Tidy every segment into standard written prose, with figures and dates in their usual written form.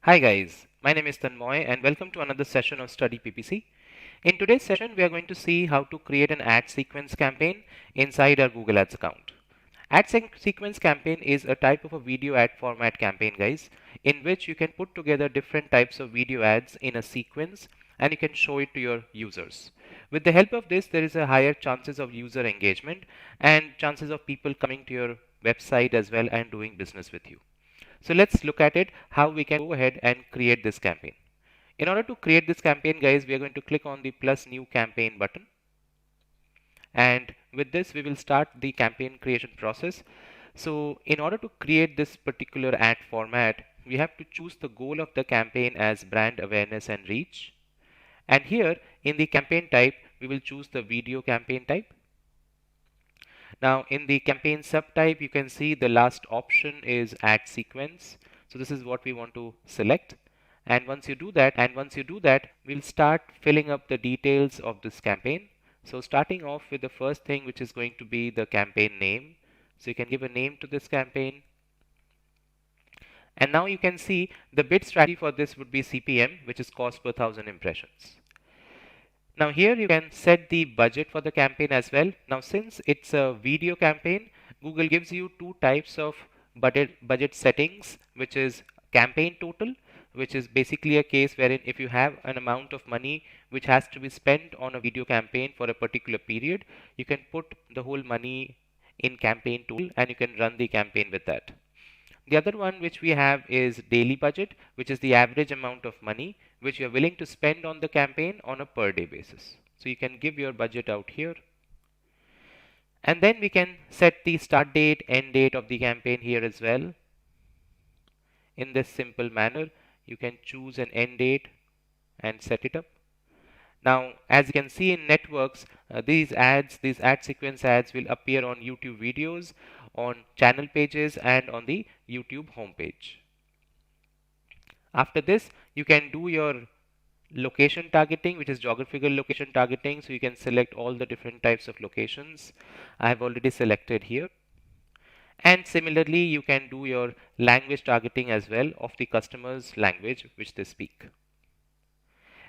Hi guys, my name is Tanmoy and welcome to another session of Study PPC. In today's session, we are going to see how to create an ad sequence campaign inside our Google Ads account. Sequence campaign is a type of a video ad format campaign, guys, in which you can put together different types of video ads in a sequence and you can show it to your users. With the help of this, there is a higher chances of user engagement and chances of people coming to your website as well and doing business with you. So let's look at it, how we can go ahead and create this campaign. In order to create this campaign, guys, we are going to click on the plus new campaign button. And with this, we will start the campaign creation process. So in order to create this particular ad format, we have to choose the goal of the campaign as brand awareness and reach. And here in the campaign type, we will choose the video campaign type. Now in the campaign subtype, you can see the last option is ad sequence. So this is what we want to select. And once you do that, we'll start filling up the details of this campaign. So starting off with the first thing, which is going to be the campaign name. So you can give a name to this campaign. And now you can see the bid strategy for this would be CPM, which is cost per 1,000 impressions. Now here you can set the budget for the campaign as well. Now since it's a video campaign, Google gives you two types of budget settings, which is campaign total, which is basically a case wherein if you have an amount of money which has to be spent on a video campaign for a particular period, you can put the whole money in campaign total and you can run the campaign with that. The other one which we have is daily budget, which is the average amount of money which you are willing to spend on the campaign on a per day basis. So you can give your budget out here. And then we can set the start date, end date of the campaign here as well. In this simple manner, you can choose an end date and set it up. Now, as you can see in networks, these ad sequence ads will appear on YouTube videos, on channel pages, and on the YouTube homepage. After this, you can do your location targeting, which is geographical location targeting. So you can select all the different types of locations. I have already selected here. And similarly, you can do your language targeting as well of the customer's language which they speak.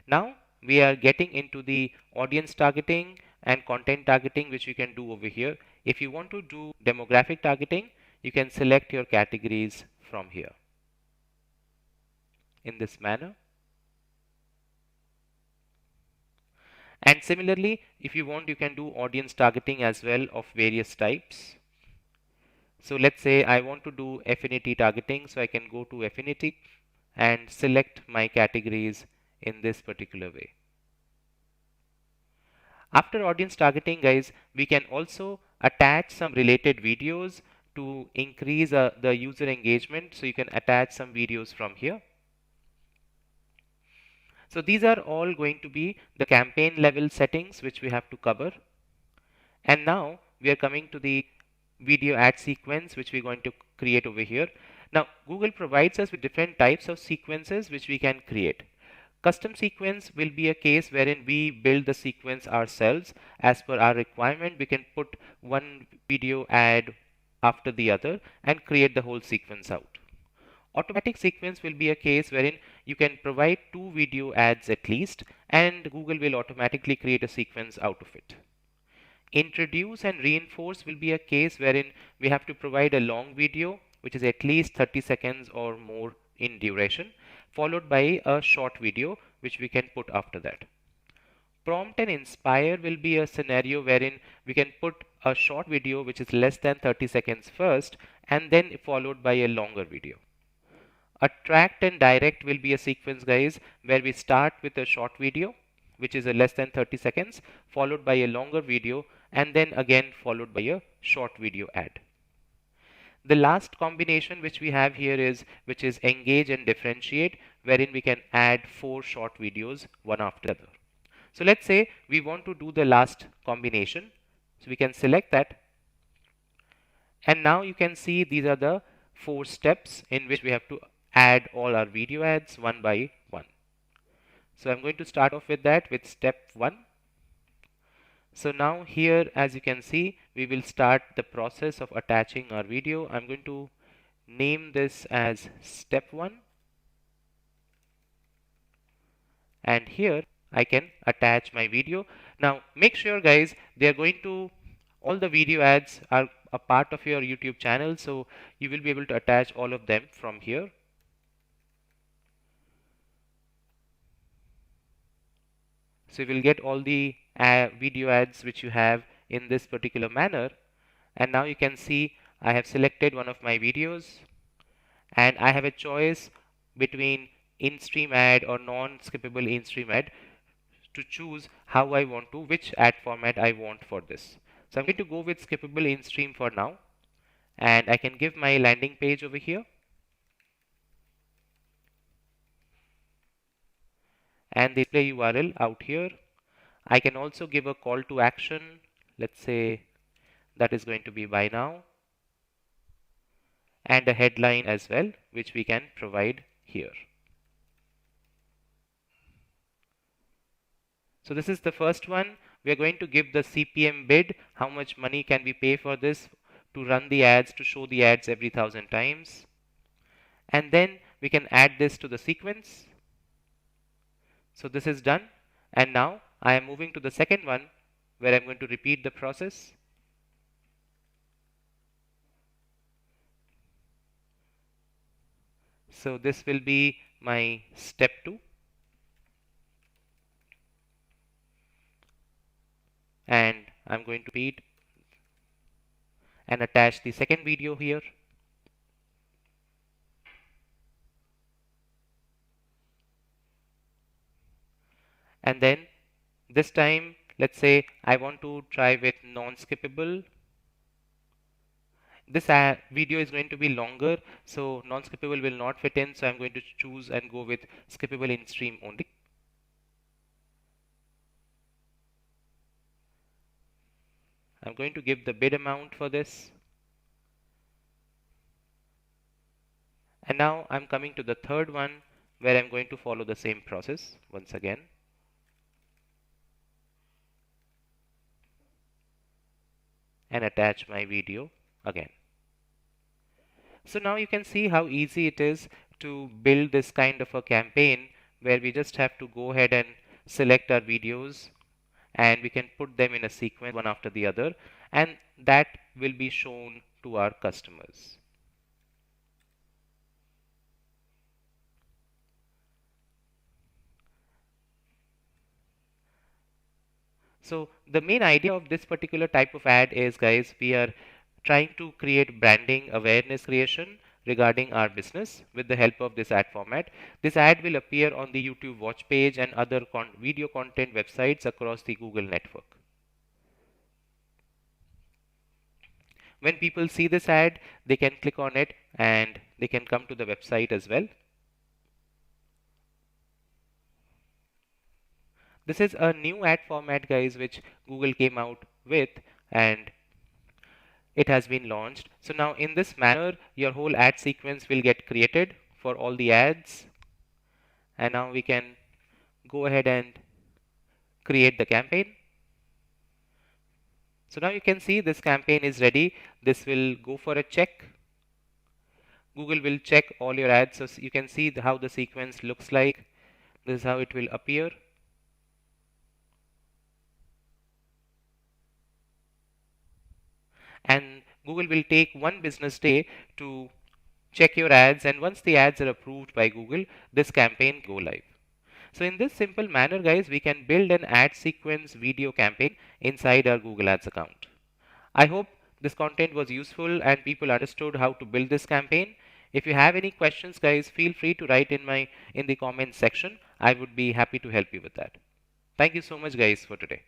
Now we are getting into the audience targeting and content targeting, which you can do over here. If you want to do demographic targeting, you can select your categories from here in this manner. And similarly, if you want, you can do audience targeting as well of various types. So let's say I want to do affinity targeting, so I can go to affinity and select my categories in this particular way. After audience targeting, guys, we can also attach some related videos to increase the user engagement. So you can attach some videos from here. So these are all going to be the campaign level settings which we have to cover. And now we are coming to the video ad sequence which we're going to create over here. Now Google provides us with different types of sequences which we can create. Custom sequence will be a case wherein we build the sequence ourselves as per our requirement. We can put one video ad after the other and create the whole sequence out. Automatic sequence will be a case wherein you can provide two video ads at least and Google will automatically create a sequence out of it. Introduce and reinforce will be a case wherein we have to provide a long video which is at least 30 seconds or more in duration, followed by a short video which we can put after that. Prompt and inspire will be a scenario wherein we can put a short video which is less than 30 seconds first and then followed by a longer video. Attract and direct will be a sequence, guys, where we start with a short video which is a less than 30 seconds followed by a longer video and then again followed by a short video ad. The last combination which we have here is which is engage and differentiate, wherein we can add 4 short videos one after the other. So let's say we want to do the last combination. So we can select that. And now you can see these are the 4 steps in which we have to add all our video ads one by one. So I'm going to start off with that with step 1. So now here, as you can see, we will start the process of attaching our video. I'm going to name this as step 1. and here I can attach my video. Now make sure guys, they are going to, all the video ads are a part of your YouTube channel, so you will be able to attach all of them from here. So you will get all the video ads which you have in this particular manner. And now you can see I have selected one of my videos and I have a choice between in-stream ad or non-skippable in-stream ad to choose how I want to, which ad format I want for this. So I'm going to go with skippable in-stream for now, and I can give my landing page over here. And the display URL out here. I can also give a call to action. Let's say that is going to be buy now, and a headline as well, which we can provide here. So this is the first one. We are going to give the CPM bid. How much money can we pay for this to run the ads, to show the ads every 1,000 times? And then we can add this to the sequence. So this is done. And now I am moving to the second one where I'm going to repeat the process. So this will be my step 2. And I'm going to repeat and attach the second video here. And then this time, let's say I want to try with non-skippable. This video is going to be longer, so non-skippable will not fit in, so I'm going to choose and go with skippable in stream only. I'm going to give the bid amount for this. And now I'm coming to the third one where I'm going to follow the same process once again. And attach my video again. So now you can see how easy it is to build this kind of a campaign where we just have to go ahead and select our videos and we can put them in a sequence one after the other, and that will be shown to our customers. So the main idea of this particular type of ad is, guys, we are trying to create branding awareness creation regarding our business with the help of this ad format. This ad will appear on the YouTube watch page and other video content websites across the Google network. When people see this ad, they can click on it and they can come to the website as well. This is a new ad format, guys, which Google came out with, and it has been launched. So now in this manner, your whole ad sequence will get created for all the ads. And now we can go ahead and create the campaign. So now you can see this campaign is ready. This will go for a check. Google will check all your ads. So you can see how the sequence looks like. This is how it will appear. And Google will take 1 business day to check your ads, and once the ads are approved by Google, this campaign go live. So in this simple manner, guys, we can build an ad sequence video campaign inside our Google Ads account. I hope this content was useful and people understood how to build this campaign. If you have any questions, guys, feel free to write in the comments section. I would be happy to help you with that. Thank you so much, guys, for today.